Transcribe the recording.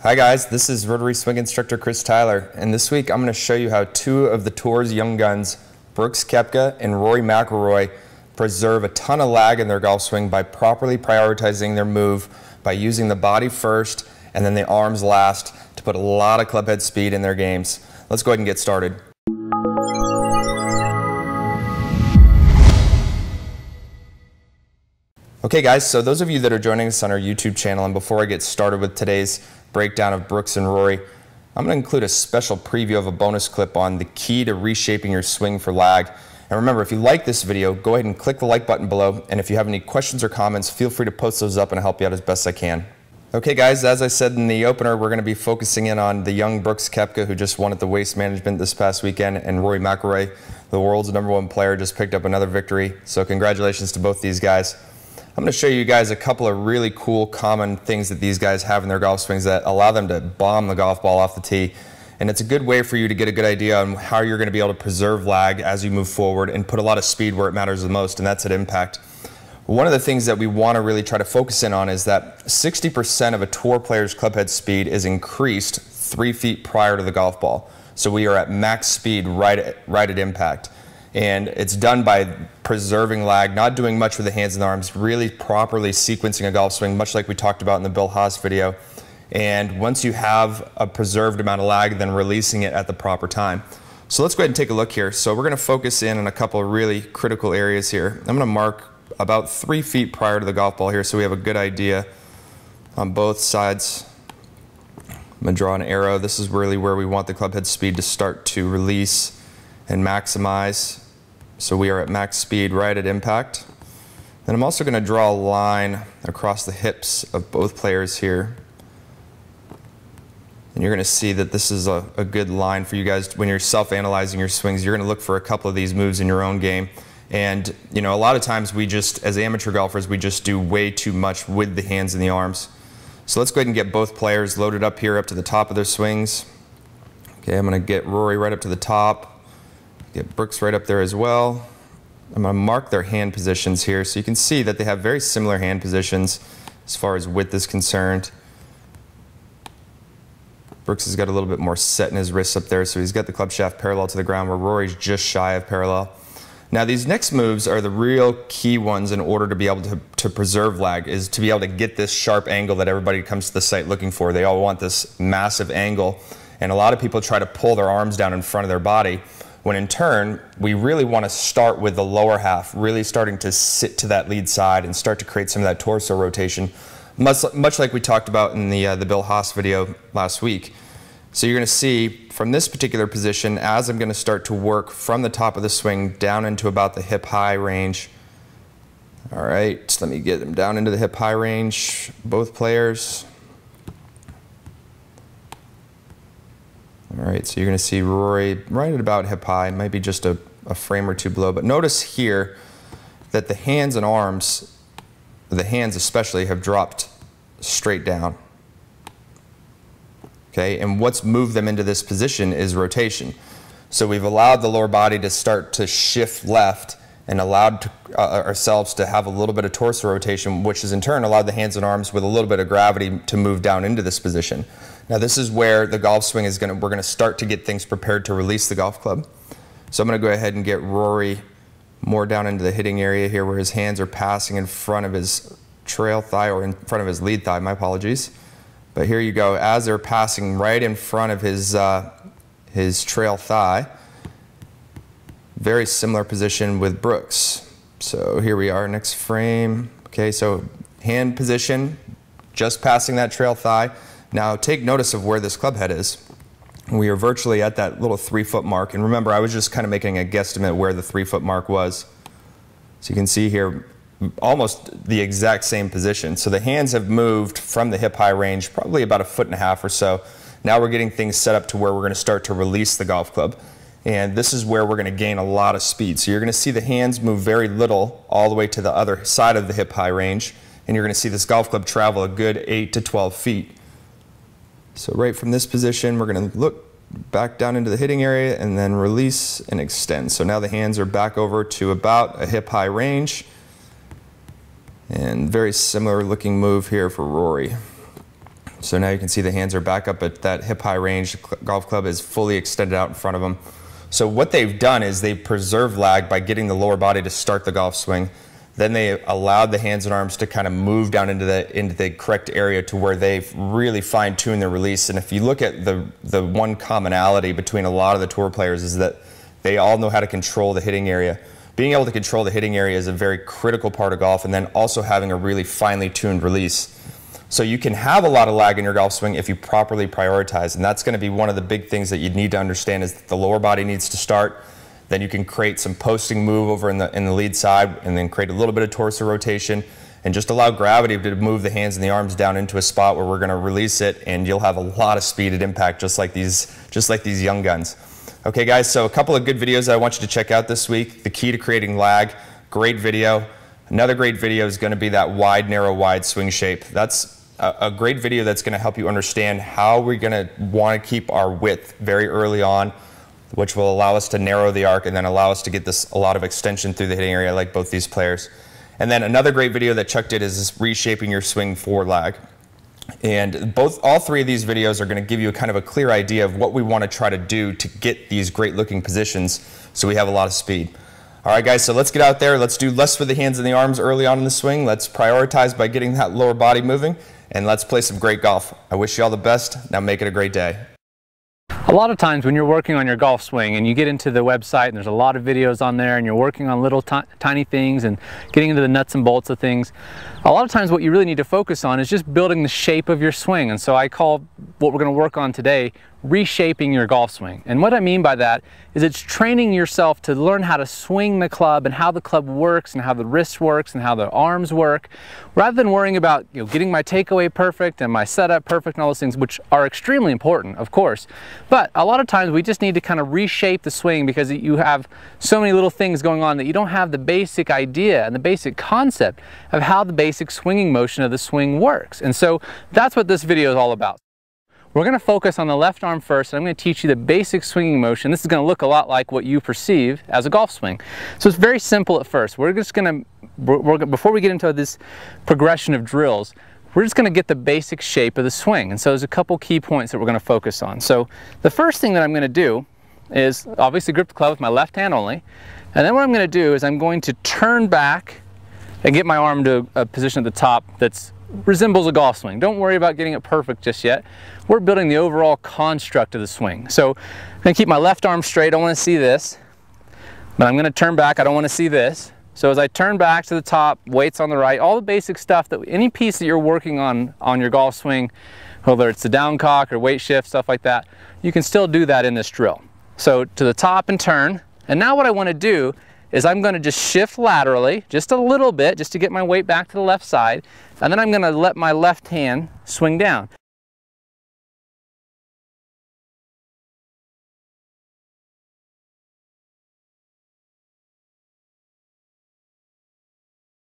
Hi guys, this is Rotary Swing instructor Chris Tyler, and this week I'm going to show you how two of the Tour's young guns, Brooks Koepka and Rory Mcilroy, preserve a ton of lag in their golf swing by properly prioritizing their move by using the body first and then the arms last to put a lot of clubhead speed in their games. Let's go ahead and get started. Okay guys, so those of you that are joining us on our YouTube channel, and before I get started with today's breakdown of Brooks and Rory, I'm going to include a special preview of a bonus clip on the key to reshaping your swing for lag. And remember, if you like this video, go ahead and click the like button below, and if you have any questions or comments, feel free to post those up and I'll help you out as best I can. Okay guys, as I said in the opener, we're going to be focusing in on the young Brooks Koepka, who just won at the Waste Management this past weekend, and Rory Mcilroy, the world's #1 player, just picked up another victory. So congratulations to both these guys. I'm going to show you guys a couple of really cool common things that these guys have in their golf swings that allow them to bomb the golf ball off the tee. And it's a good way for you to get a good idea on how you're going to be able to preserve lag as you move forward and put a lot of speed where it matters the most, and that's at impact. One of the things that we want to really try to focus in on is that 60% of a tour player's clubhead speed is increased 3 feet prior to the golf ball. So we are at max speed right at impact. And it's done by preserving lag, not doing much with the hands and arms, really properly sequencing a golf swing, much like we talked about in the Bill Haas video. And once you have a preserved amount of lag, then releasing it at the proper time. So let's go ahead and take a look here. So we're going to focus in on a couple of really critical areas here. I'm going to mark about 3 feet prior to the golf ball here so we have a good idea on both sides. I'm going to draw an arrow. This is really where we want the clubhead speed to start to release and maximize. So we are at max speed right at impact. Then I'm also going to draw a line across the hips of both players here. And you're going to see that this is a good line for you guys when you're self-analyzing your swings. You're going to look for a couple of these moves in your own game. And you know, a lot of times we just, as amateur golfers, we just do way too much with the hands and the arms. So let's go ahead and get both players loaded up here up to the top of their swings. Okay, I'm going to get Rory right up to the top. Get Brooks right up there as well. I'm going to mark their hand positions here so you can see that they have very similar hand positions as far as width is concerned. Brooks has got a little bit more set in his wrists up there, so he's got the club shaft parallel to the ground, where Rory's just shy of parallel. Now these next moves are the real key ones in order to be able to preserve lag, is to be able to get this sharp angle that everybody comes to the site looking for. They all want this massive angle, and a lot of people try to pull their arms down in front of their body, when in turn, we really want to start with the lower half, really starting to sit to that lead side and start to create some of that torso rotation, much like we talked about in the Bill Haas video last week. So you're going to see from this particular position, as I'm going to start to work from the top of the swing down into about the hip-high range. All right, so let me get them down into the hip-high range, both players. All right, so you're going to see Rory right at about hip high, might be just a frame or two below. But notice here that the hands and arms, the hands especially, have dropped straight down. Okay, and what's moved them into this position is rotation. So we've allowed the lower body to start to shift left and allowed ourselves to have a little bit of torso rotation, which has in turn allowed the hands and arms with a little bit of gravity to move down into this position. Now this is where the golf swing is we're going to start to get things prepared to release the golf club. So I'm going to go ahead and get Rory more down into the hitting area here, where his hands are passing in front of his trail thigh, or in front of his lead thigh, my apologies. But here you go, as they're passing right in front of his trail thigh. Very similar position with Brooks. So here we are, next frame. Okay, so hand position, just passing that trail thigh. Now take notice of where this club head is. We are virtually at that little 3-foot mark. And remember, I was just kind of making a guesstimate where the 3-foot mark was. So you can see here, almost the exact same position. So the hands have moved from the hip-high range, probably about 1.5 feet or so. Now we're getting things set up to where we're going to start to release the golf club. And this is where we're going to gain a lot of speed. So you're going to see the hands move very little all the way to the other side of the hip-high range. And you're going to see this golf club travel a good 8 to 12 feet. So right from this position, we're going to look back down into the hitting area and then release and extend. So now the hands are back over to about a hip-high range. And very similar looking move here for Rory. So now you can see the hands are back up at that hip high range. The golf club is fully extended out in front of them. So what they've done is they've preserved lag by getting the lower body to start the golf swing. Then they allowed the hands and arms to kind of move down into the correct area to where they've really fine-tuned their release. And if you look at the one commonality between a lot of the tour players is that they all know how to control the hitting area. Being able to control the hitting area is a very critical part of golf, and then also having a really finely tuned release. So you can have a lot of lag in your golf swing if you properly prioritize, and that's going to be one of the big things that you need to understand is that the lower body needs to start. Then you can create some posting move over in the lead side, and then create a little bit of torso rotation, and just allow gravity to move the hands and the arms down into a spot where we're going to release it, and you'll have a lot of speed at impact, just like these young guns. Okay, guys. So a couple of good videos I want you to check out this week. The key to creating lag. Great video. Another great video is going to be that wide, narrow, wide swing shape. That's a great video that's going to help you understand how we're going to want to keep our width very early on, which will allow us to narrow the arc and then allow us to get a lot of extension through the hitting area like both these players. And then another great video that Chuck did is reshaping your swing for lag. And all three of these videos are going to give you kind of a clear idea of what we want to try to do to get these great looking positions so we have a lot of speed. All right, guys, so let's get out there. Let's do less with the hands and the arms early on in the swing. Let's prioritize by getting that lower body moving, and let's play some great golf. I wish you all the best. Now make it a great day. A lot of times when you're working on your golf swing and you get into the website and there's a lot of videos on there and you're working on little tiny things and getting into the nuts and bolts of things, a lot of times what you really need to focus on is just building the shape of your swing. And so I call what we're going to work on today reshaping your golf swing. And what I mean by that is it's training yourself to learn how to swing the club and how the club works and how the wrist works and how the arms work, rather than worrying about getting my takeaway perfect and my setup perfect and all those things, which are extremely important, of course. But a lot of times we just need to kind of reshape the swing because you have so many little things going on that you don't have the basic idea and the basic concept of how the basic swinging motion of the swing works. And so that's what this video is all about. We're going to focus on the left arm first, and I'm going to teach you the basic swinging motion. This is going to look a lot like what you perceive as a golf swing. So it's very simple at first. We're just going to, before we get into this progression of drills, we're just going to get the basic shape of the swing. And so there's a couple key points that we're going to focus on. So the first thing that I'm going to do is obviously grip the club with my left hand only. And then what I'm going to do is I'm going to turn back and get my arm to a position at the top that resembles a golf swing. Don't worry about getting it perfect just yet. We're building the overall construct of the swing. So I'm going to keep my left arm straight. I don't want to see this. But I'm going to turn back. I don't want to see this. So as I turn back to the top, weights on the right, all the basic stuff that any piece that you're working on your golf swing, whether it's the down cock or weight shift, stuff like that, you can still do that in this drill. So to the top and turn. And now what I want to do is I'm going to just shift laterally, just a little bit, just to get my weight back to the left side, and then I'm going to let my left hand swing down.